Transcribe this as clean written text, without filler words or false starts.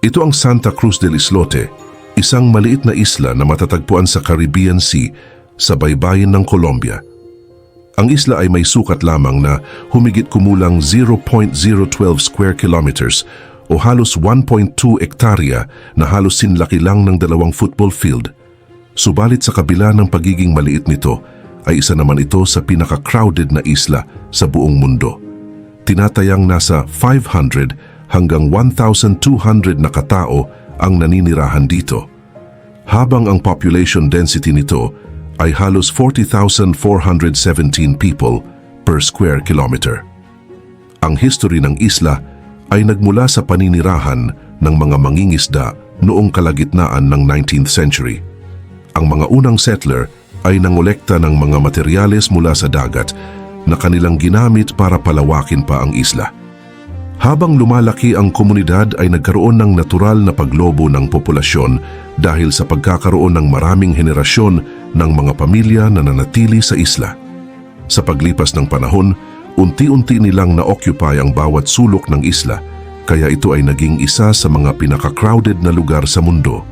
Ito ang Santa Cruz del Islote, isang maliit na isla na matatagpuan sa Caribbean Sea sa baybayin ng Colombia. Ang isla ay may sukat lamang na humigit kumulang 0.012 square kilometers o halos 1.2 ektarya na halos sinlaki lang ng 2 football field. Subalit sa kabila ng pagiging maliit nito, ay isa naman ito sa pinaka-crowded na isla sa buong mundo. Tinatayang nasa 500 hanggang 1,200 na katao ang naninirahan dito, habang ang population density nito ay halos 40,417 people per square kilometer. Ang history ng isla ay nagmula sa paninirahan ng mga mangingisda noong kalagitnaan ng 19th century. Ang mga unang settler ay nangolekta ng mga materyales mula sa dagat na kanilang ginamit para palawakin pa ang isla. Habang lumalaki ang komunidad ay nagkaroon ng natural na paglobo ng populasyon dahil sa pagkakaroon ng maraming henerasyon ng mga pamilya na nanatili sa isla. Sa paglipas ng panahon, unti-unti nilang na-occupy ang bawat sulok ng isla, kaya ito ay naging isa sa mga pinaka-crowded na lugar sa mundo.